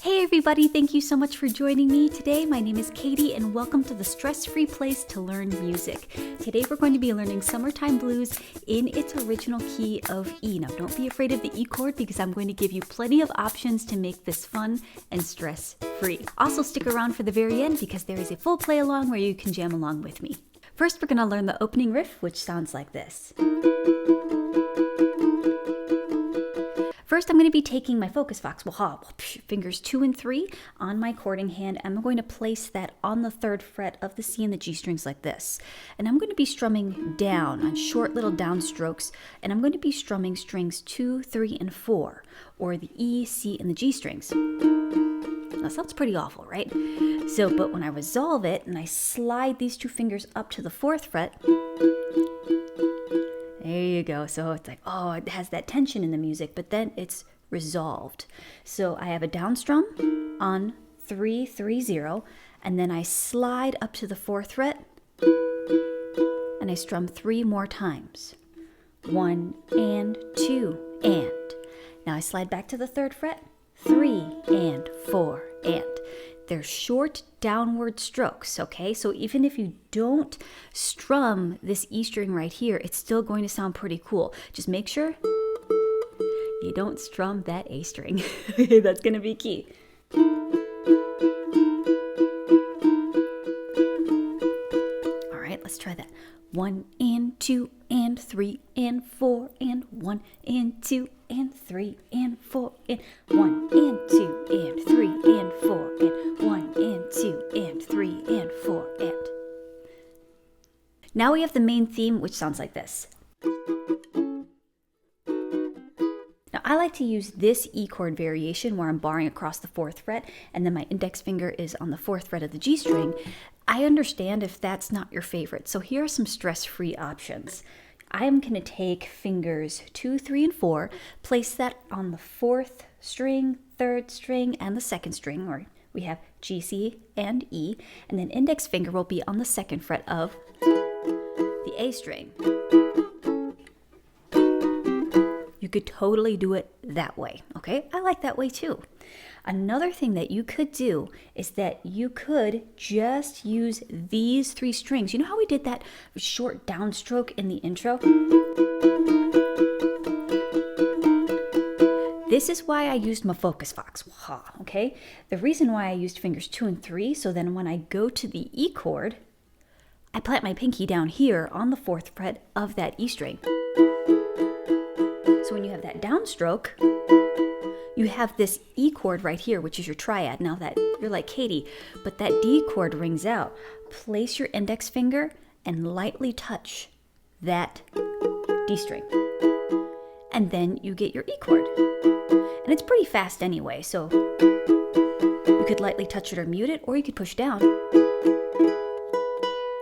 Hey everybody, thank you so much for joining me today. My name is Katie and welcome to the stress-free place to learn music. Today we're going to be learning Summertime Blues in its original key of E. Now don't be afraid of the E chord because I'm going to give you plenty of options to make this fun and stress-free. Also stick around for the very end because there is a full play along where you can jam along with me. First we're going to learn the opening riff, which sounds like this. First, I'm going to be taking my focus fox, fingers 2 and 3 on my chording hand. I'm going to place that on the 3rd fret of the C and the G strings like this. And I'm going to be strumming down on short little down strokes. And I'm going to be strumming strings 2, 3, and 4, or the E, C, and the G strings. That sounds pretty awful, right? But when I resolve it and I slide these 2 fingers up to the 4th fret, there you go. So it's like, oh, it has that tension in the music, but then it's resolved. So I have a down strum on 3, 3, 0, and then I slide up to the 4th fret, and I strum 3 more times. 1 and 2 and. Now I slide back to the 3rd fret, 3 and 4 and. They're short downward strokes, okay? So even if you don't strum this E string right here, it's still going to sound pretty cool. Just make sure you don't strum that A string. That's going to be key. All right, let's try that. 1 and 2 and 3 and 4 and 1 and 2 and 3 and 4 and 1 and 2 and 3 and 4 and 1 and 2 and 3 and 4 and. Now we have the main theme, which sounds like this. Now I like to use this E chord variation where I'm barring across the 4th fret and then my index finger is on the 4th fret of the G string. I understand if that's not your favorite, so here are some stress-free options. I am going to take fingers 2, 3, and 4, place that on the 4th string, 3rd string, and the 2nd string, or we have G, C, and E, and then index finger will be on the 2nd fret of the A string. You could totally do it that way, okay? I like that way too. Another thing that you could do is that you could just use these 3 strings. You know how we did that short downstroke in the intro? This is why I used my focus fox, okay? The reason why I used fingers 2 and 3, so then when I go to the E chord, I plant my pinky down here on the 4th fret of that E string. So when you have that downstroke, you have this E chord right here, which is your triad. Now that you're like, Katie, but that D chord rings out. Place your index finger and lightly touch that D string. And then you get your E chord. And it's pretty fast anyway, so you could lightly touch it or mute it, or you could push down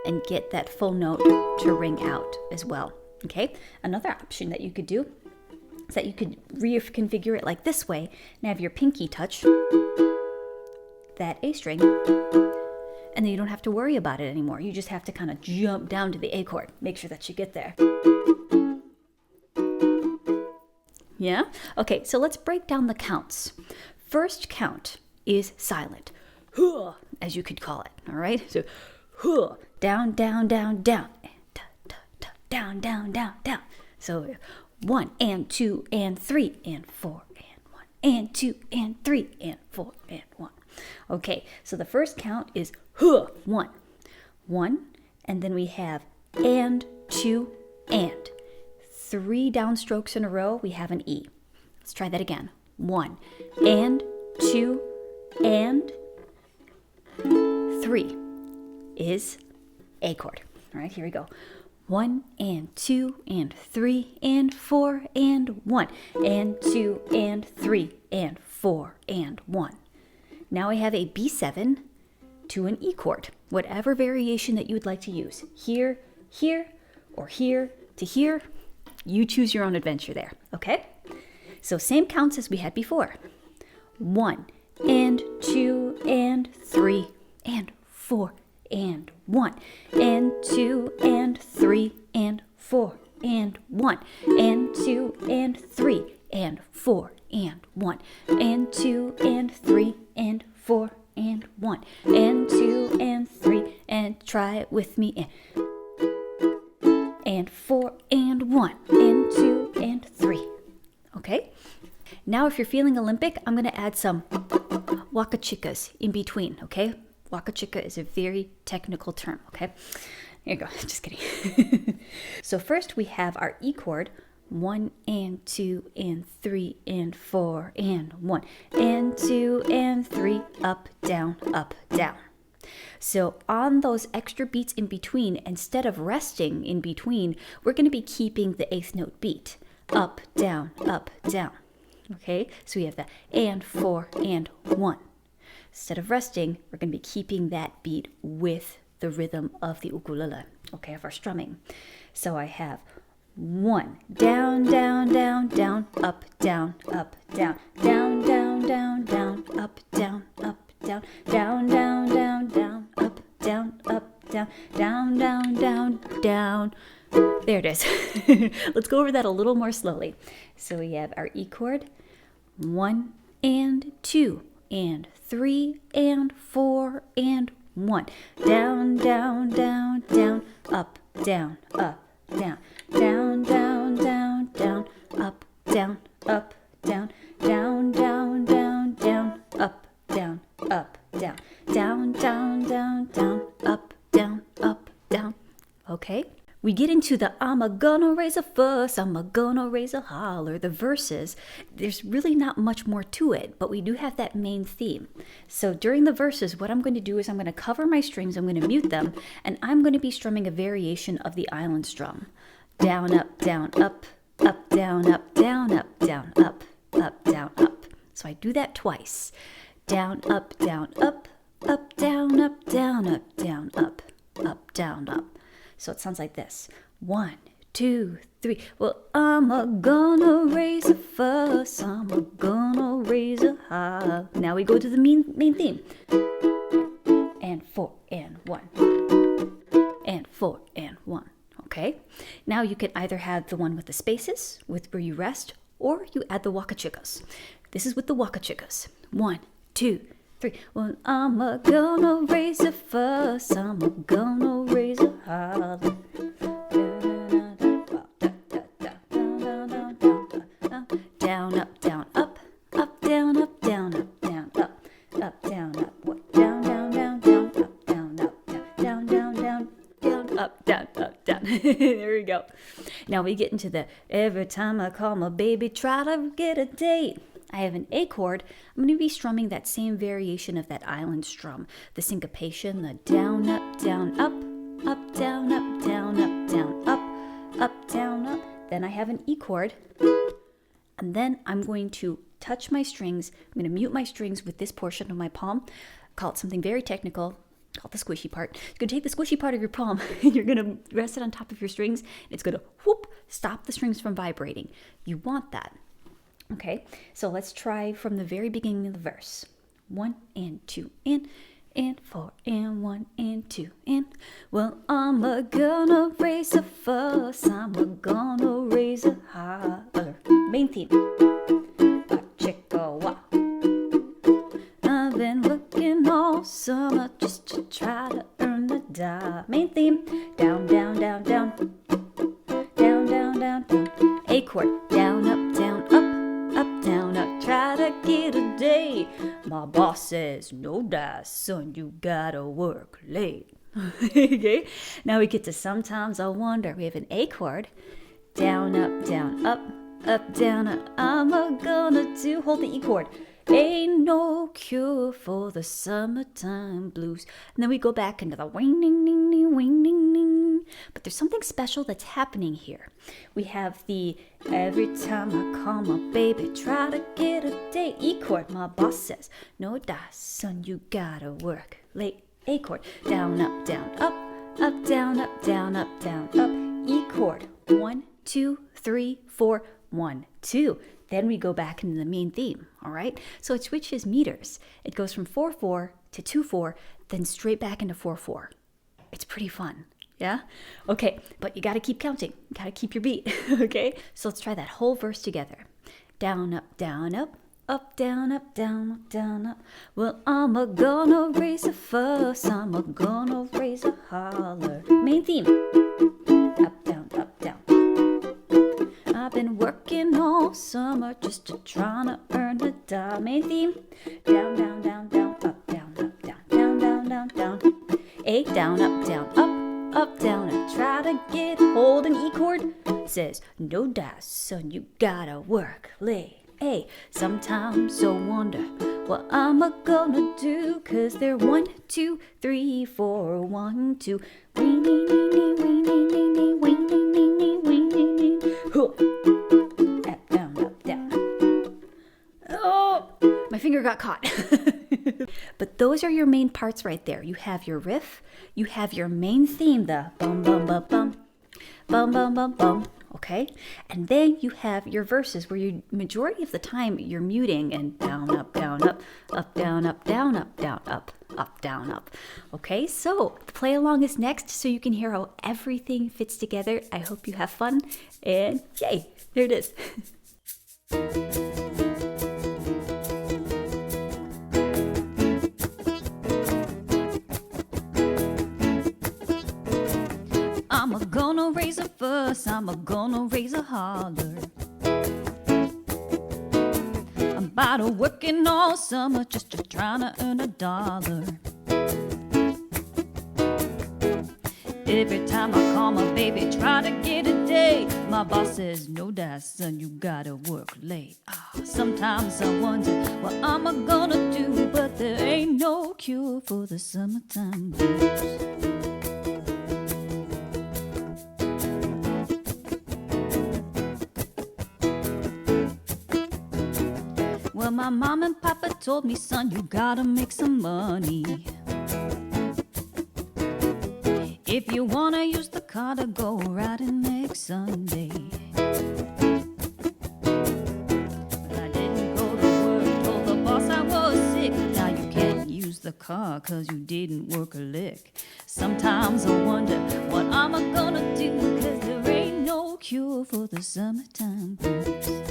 and get that full note to ring out as well. Okay? Another option that you could do is that you could reconfigure it like this way and have your pinky touch that A string, and then you don't have to worry about it anymore. You just have to kind of jump down to the A chord. Make sure that you get there. Yeah? Okay, so let's break down the counts. First count is silent, as you could call it, all right? So, down, down, down, down, down, down, down, down. So, 1 and 2 and 3 and 4 and 1 and 2 and 3 and 4 and 1. Okay, so the first count is 1, 1, and then we have and 2 and 3 downstrokes in a row. We have an E. Let's try that again. 1 and 2 and 3 is A chord. All right, here we go. 1 and 2 and 3 and 4 and 1 and 2 and 3 and 4 and 1. Now we have a B7 to an E chord, whatever variation that you would like to use. Here, here, or here to here. You choose your own adventure there, okay? So same counts as we had before. 1 and 2 and 3 and 4 and 1 and 2 and 3 and 4 and 1 and 2 and 3 and 4 and 1 and 2 and 3 4 and 1 and 2 and 3 and try it with me and 4 and 1 and 2 and 3. Okay? Now if you're feeling Olympic, I'm going to add some wakachickas in between, okay? Wakachicka is a very technical term, okay? Here you go. Just kidding. So first we have our E chord, 1 and 2 and 3 and 4 and 1 and 2 and 3, up, down, up, down. So on those extra beats in between, instead of resting in between, we're going to be keeping the 8th note beat. Up, down, up, down. Okay, so we have the and 4 and 1. Instead of resting, we're going to be keeping that beat with the rhythm of the ukulele, okay, of our strumming. So I have 1, down, down, down, down, up, down, down, down, down, down, down, up, down, down, down, down, down, down, up, down, down, down, down, down, down. There it is. Let's go over that a little more slowly. So we have our E chord, 1 and 2 and 3 and 4 and 1. Down, down, down, down, up, down, down, down, down, down, down, up, down, down, down, down, down, down, up, down, down, down, down, down, down, up, down. Okay? We get into the I'm a gonna raise a fuss, I'm a gonna raise a holler. The verses, there's really not much more to it, but we do have that main theme. So during the verses, what I'm going to do is I'm going to cover my strings, I'm going to mute them, and I'm going to be strumming a variation of the island strum. Down, up, down, up, down, up, down, up, down, up, down, up. So I do that twice. Down, up, down, up, down, up, down, up, down, up, down, up. So it sounds like this. 1, 2, 3. Well, I'm a gonna raise a fuss. I'm a gonna raise a holler. Now we go to the main theme. And 4 and 1. And 4 and 1. Okay? Now you can either have the one with the spaces, with where you rest, or you add the wakachickas. This is with the wakachickas. 1, 2, 3. Well, I'm a gonna raise a fuss. I'm a gonna raise a holler. Down, up, down, up, down, up, down, up, down, up, down, up, what? Down, down, down, down, up, down, down, down, down, up, down. There we go. Now we get into the every time I call my baby, try to get a date. I have an A chord. I'm going to be strumming that same variation of that island strum. The syncopation, the down, up, down, up, down, up, down, up, down, up, down, up. Then I have an E chord. And then I'm going to touch my strings. I'm going to mute my strings with this portion of my palm. Call it something very technical. Call it the squishy part. You're going to take the squishy part of your palm and you're going to rest it on top of your strings. It's going to whoop, stop the strings from vibrating. You want that. Okay, so let's try from the very beginning of the verse. 1 and 2 and 4 and 1 and 2 and. Well, I'm a gonna raise a fuss. I'm a gonna raise a holler. Main theme. A chicka-wah. I've been working all summer just to try to earn the dollar. Main theme. Down, down, down, down. Down, down, down, down. A chord. Down, up, down, up. Up, down, up, try to get a day. My boss says, no dice, son, you gotta work late. Okay, now we get to sometimes I wonder. We have an A chord. Down, up, down, up, down, up. I'm a gonna do, hold the E chord. Ain't no cure for the summertime blues. And then we go back into the wing, ding, ding, ding, wing, ding, ding. But there's something special that's happening here. We have the every time I call my baby, try to get a date. E chord, my boss says, no dice, son, you gotta work late. A chord, down, up, down, up, down, up, down, up, down, up. E chord, 1, 2, 3, 4, 1, 2. Then we go back into the main theme, all right? So it switches meters. It goes from 4-4 to 2-4, then straight back into 4-4. It's pretty fun, yeah? Okay, but you gotta keep counting. You gotta keep your beat, okay? So let's try that whole verse together. Down, up, down, up, Up, down, up, down, up, down, up. Well, I'm a gonna raise a fuss, I'm a gonna raise a holler. Main theme. Up, down, up, down. I've been working all summer just to trying to earn a dollar. Main theme. Down, down, down, down, up, down, up, down, down, down, down, down. A, down, up, down. I try to get hold an E chord. Says, no dice, son, you gotta work late. Hey, sometimes I wonder what I'm gonna do, 'cause they're 1, 2, 3, 4, 1, 2. Weenie, weenie, weenie, weenie, weenie, weenie, weenie, weenie. Up, down, up, down. Oh, my finger got caught. But those are your main parts right there. You have your riff, you have your main theme, the bum, bum, bum, bum, bum, bum, bum, bum. Okay, and then you have your verses where you majority of the time you're muting and down, up, down, up, up, down, up, down, up, down, up, up, down, up. Okay, so the play along is next so you can hear how everything fits together. I hope you have fun, and yay, there it is. I'm a gonna raise a fuss, I'm a gonna raise a holler. I'm about to working all summer just to trying to earn a dollar. Every time I call my baby, try to get a day, my boss says, no dice, son, you gotta work late. Sometimes I wonder what I'm gonna do, but there ain't no cure for the summertime blues. Well, my mom and papa told me, son, you gotta make some money. If you wanna use the car to go riding next Sunday. But I didn't go to work, told the boss I was sick. Now you can't use the car 'cause you didn't work a lick. Sometimes I wonder what I'm gonna do, 'cause there ain't no cure for the summertime blues.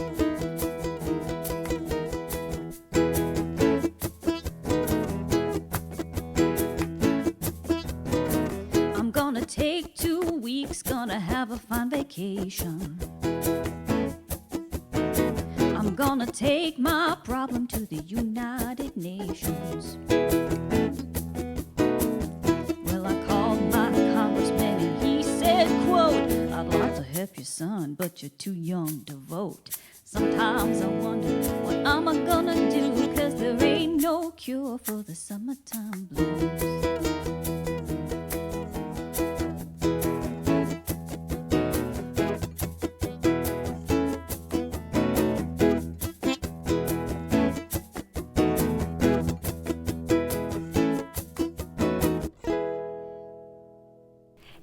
Take 2 weeks, gonna have a fine vacation. I'm gonna take my problem to the United Nations. Well, I called my congressman and he said, quote, I'd like to help you, son, but you're too young to vote. Sometimes I wonder what I'm gonna do, 'cause there ain't no cure for the summertime blues.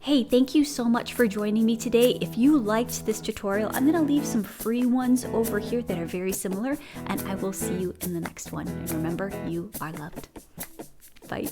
Hey, thank you so much for joining me today. If you liked this tutorial, I'm going to leave some free ones over here that are very similar, and I will see you in the next one. And remember, you are loved. Bye.